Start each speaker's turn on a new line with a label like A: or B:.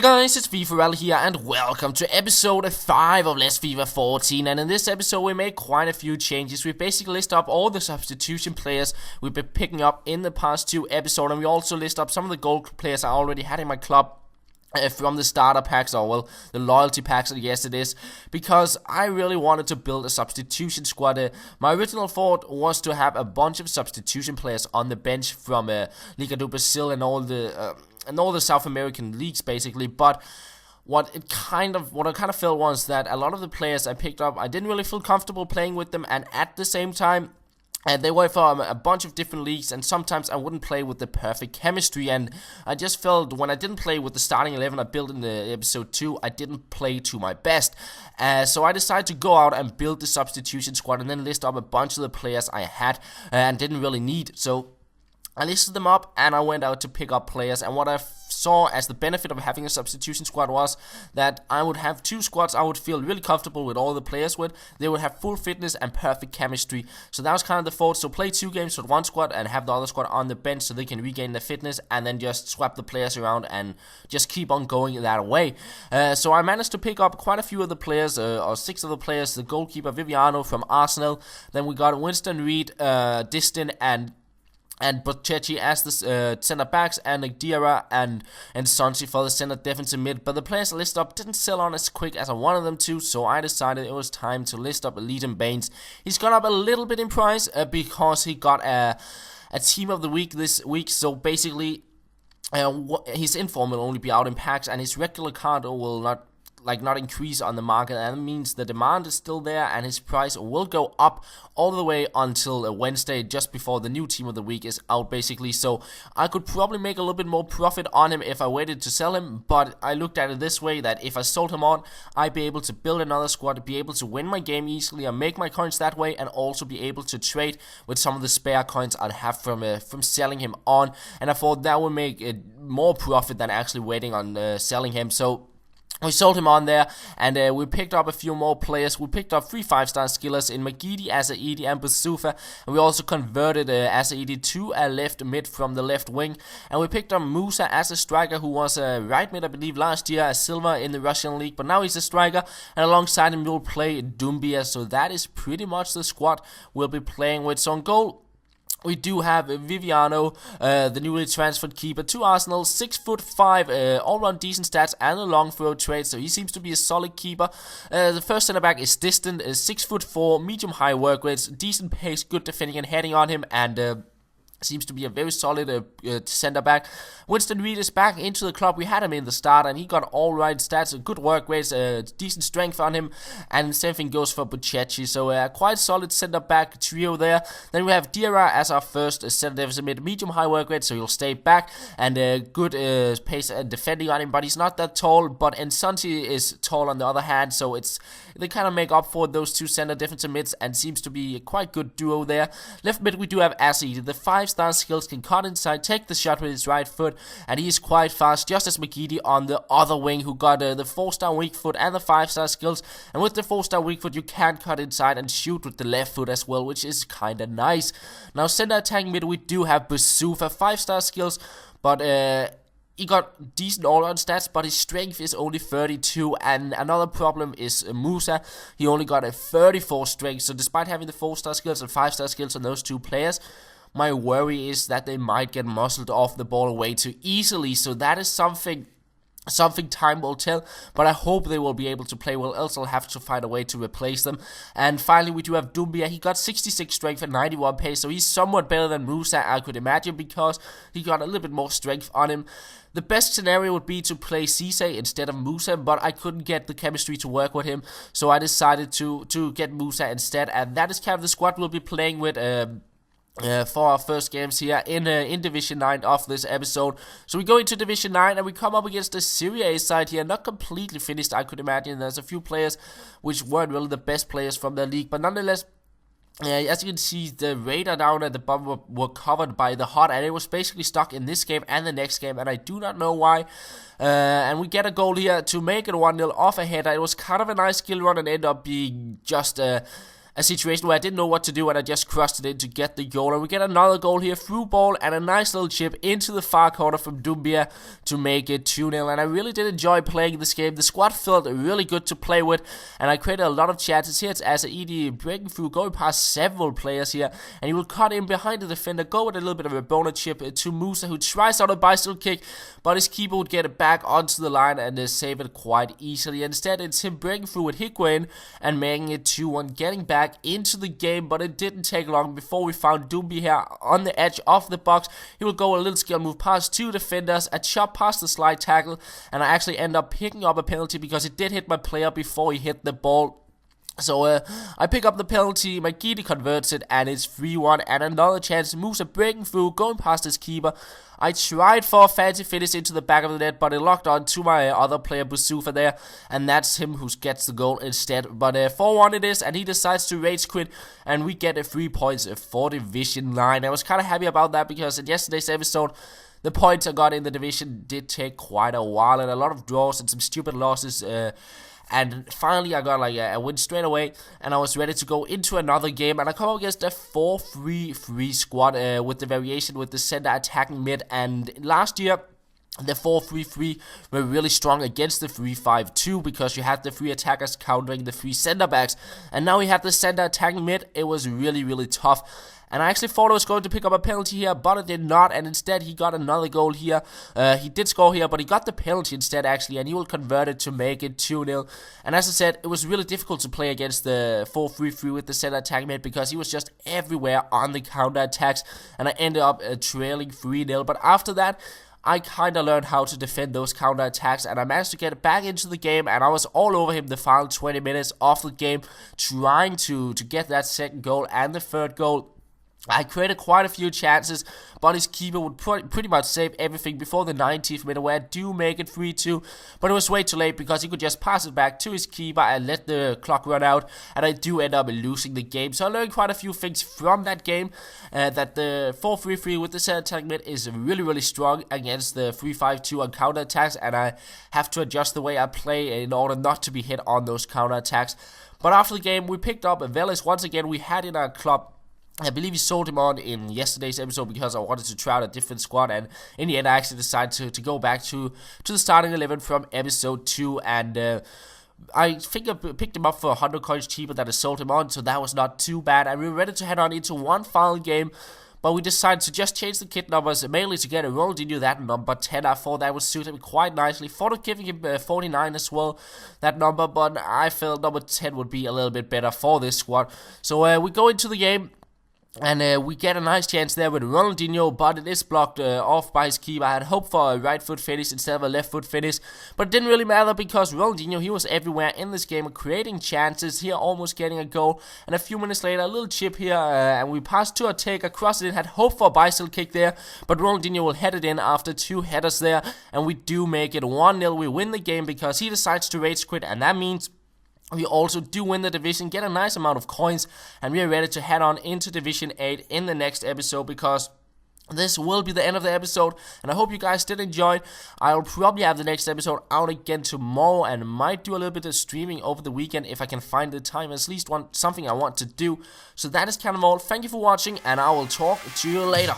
A: Hey guys, it's FifaRalle here and welcome to episode 5 of Let's FIFA 14, and in this episode we made quite a few changes. We basically list up all the substitution players we've been picking up in the past 2 episodes, and we also list up some of the gold players I already had in my club from the starter packs, or well, the loyalty packs, I guess it is, because I really wanted to build a substitution squad. My original thought was to have a bunch of substitution players on the bench from Liga do Brazil and all the South American leagues, basically. But what I kind of felt was that a lot of the players I picked up, I didn't really feel comfortable playing with them, and at the same time, they were from a bunch of different leagues, and sometimes I wouldn't play with the perfect chemistry, and I just felt when I didn't play with the starting 11 I built in the episode 2, I didn't play to my best. So I decided to go out and build the substitution squad and then list up a bunch of the players I had and didn't really need. So I listed them up and I went out to pick up players, and what I saw as the benefit of having a substitution squad was that I would have 2 squads I would feel really comfortable with all the players with. They would have full fitness and perfect chemistry. So that was kind of the thought. So play 2 games with one squad and have the other squad on the bench so they can regain their fitness, and then just swap the players around and just keep on going that way. So I managed to pick up quite a few of the players, or 6 of the players. The goalkeeper Viviano from Arsenal. Then we got Winston Reid, Distin, and Bochechi as the center backs, and Diarra and Sonsi for the center defensive mid. But the players I listed up didn't sell on as quick as I wanted them to, so I decided it was time to list up Elite Baines. He's gone up a little bit in price because he got a team of the week this week. So basically, his inform will only be out in packs, and his regular card will not increase on the market, and that means the demand is still there, and his price will go up all the way until Wednesday, just before the new team of the week is out, basically. So I could probably make a little bit more profit on him if I waited to sell him, but I looked at it this way, that if I sold him on, I'd be able to build another squad, be able to win my game easily and make my coins that way, and also be able to trade with some of the spare coins I'd have from selling him on, and I thought that would make more profit than actually waiting on selling him. So we sold him on there, and we picked up a few more players. We picked up 3 5-star skillers in Magidi, Asaidi, and Basufa, and we also converted Asaidi to a left mid from the left wing. And we picked up Musa as a striker, who was a right mid, I believe, last year, a silver in the Russian league, but now he's a striker, and alongside him we'll play Dumbia. So that is pretty much the squad we'll be playing with. So on goal, we do have Viviano, the newly transferred keeper to Arsenal, 6'5", all-round decent stats and a long throw trade, so he seems to be a solid keeper. The first centre back is Distant, 6'4", medium-high work rates, decent pace, good defending and heading on him, and seems to be a very solid centre back. Winston Reid is back into the club. We had him in the start, and he got all right stats, good work rates, decent strength on him, and same thing goes for Bochechi. So quite solid centre back trio there. Then we have Diarra as our first centre defensive mid, medium high work rate, so he'll stay back, and good pace and defending on him, but he's not that tall. But Nsonsi is tall on the other hand, so they kind of make up for those 2 centre defensive mids, and seems to be a quite good duo there. Left mid we do have Asaidi, the 5-star skills, can cut inside, take the shot with his right foot, and he is quite fast, just as Magidi on the other wing, who got the 4-star weak foot and the 5-star skills. And with the 4-star weak foot, you can cut inside and shoot with the left foot as well, which is kind of nice. Now, center attacking mid, we do have Basufa, 5-star skills, but he got decent all-round stats, but his strength is only 32, and another problem is Musa. He only got a 34 strength, so despite having the 4-star skills and 5-star skills on those 2 players, my worry is that they might get muscled off the ball way too easily. So that is something time will tell, but I hope they will be able to play well, else I'll have to find a way to replace them. And finally we do have Dumbia. He got 66 strength and 91 pace, so he's somewhat better than Musa, I could imagine, because he got a little bit more strength on him. The best scenario would be to play Cisse instead of Musa, but I couldn't get the chemistry to work with him, so I decided to get Musa instead, and that is kind of the squad we'll be playing with for our first games here in Division 9 of this episode. So we go into Division 9 and we come up against the Serie A side here, not completely finished, I could imagine. There's a few players which weren't really the best players from the league, but nonetheless, as you can see, the radar down at the bottom were covered by the HUD, and it was basically stuck in this game and the next game, and I do not know why. And we get a goal here to make it 1-0 off a header. It was kind of a nice skill run and ended up being just a a situation where I didn't know what to do and I just crossed it in to get the goal. And we get another goal here, through ball and a nice little chip into the far corner from Dumbia to make it 2-0. And I really did enjoy playing this game. The squad felt really good to play with, and I created a lot of chances here. It's as Edie breaking through, going past several players here, and he will cut in behind the defender, go with a little bit of a bonus chip to Musa, who tries out a bicycle kick, but his keeper would get it back onto the line and save it quite easily. Instead, it's him breaking through with Higuain and making it 2-1, getting back into the game, but it didn't take long before we found Dumbia here on the edge of the box. He will go a little skill move past two defenders, a chop past the slide tackle, and I actually end up picking up a penalty because it did hit my player before he hit the ball. So I pick up the penalty, Magidi converts it, and it's 3-1, and another chance. Musa breaking through, going past his keeper. I tried for a fancy finish into the back of the net, but it locked on to my other player, Boussoufa there, and that's him who gets the goal instead. But 4-1 it is, and he decides to rage quit, and we get 3 points for Division 9. I was kind of happy about that because in yesterday's episode, the points I got in the division did take quite a while, and a lot of draws and some stupid losses. And finally, I got like a win straight away, and I was ready to go into another game. And I come up against a 4-3-3 squad with the variation with the center attacking mid. And last year, the 4-3-3 were really strong against the 3-5-2 because you had the 3 attackers countering the 3 center backs. And now we had the center attacking mid. It was really, really tough. And I actually thought I was going to pick up a penalty here, but it did not, and instead he got another goal here. He did score here, but he got the penalty instead, actually, and he will convert it to make it 2-0. And as I said, it was really difficult to play against the 4-3-3 with the center attack mid because he was just everywhere on the counter attacks, and I ended up trailing 3-0. But after that, I kind of learned how to defend those counter attacks, and I managed to get back into the game, and I was all over him the final 20 minutes of the game, trying to get that second goal and the third goal. I created quite a few chances, but his keeper would pretty much save everything before the 90th minute, where I do make it 3-2, but it was way too late because he could just pass it back to his keeper and let the clock run out, and I do end up losing the game. So I learned quite a few things from that game, that the 4-3-3 with the center attack mid is really, really strong against the 3-5-2 on counter attacks, and I have to adjust the way I play in order not to be hit on those counter attacks. But after the game, we picked up Veles once again. We had in our club. I believe he sold him on in yesterday's episode because I wanted to try out a different squad, and in the end I actually decided to go back to the starting 11 from episode 2, and I think I picked him up for 100 coins cheaper than I sold him on, so that was not too bad, and we were ready to head on into one final game. But we decided to just change the kit numbers, mainly to get a Ronaldinho that number 10. I thought that would suit him quite nicely. Thought of giving him 49 as well, that number, but I felt number 10 would be a little bit better for this squad. So we go into the game. And we get a nice chance there with Ronaldinho, but it is blocked off by his keeper. I had hoped for a right foot finish instead of a left foot finish, but it didn't really matter because Ronaldinho, he was everywhere in this game, creating chances here, almost getting a goal. And a few minutes later, a little chip here, and we passed to Ortega, crossed it in, had hoped for a bicycle kick there, but Ronaldinho will head it in after 2 headers there, and we do make it 1-0. We win the game because he decides to rage quit, and that means we also do win the division, get a nice amount of coins, and we are ready to head on into Division 8 in the next episode because this will be the end of the episode, and I hope you guys did enjoy. I'll probably have the next episode out again tomorrow, and might do a little bit of streaming over the weekend if I can find the time. At least something I want to do. So that is kind of all. Thank you for watching, and I will talk to you later.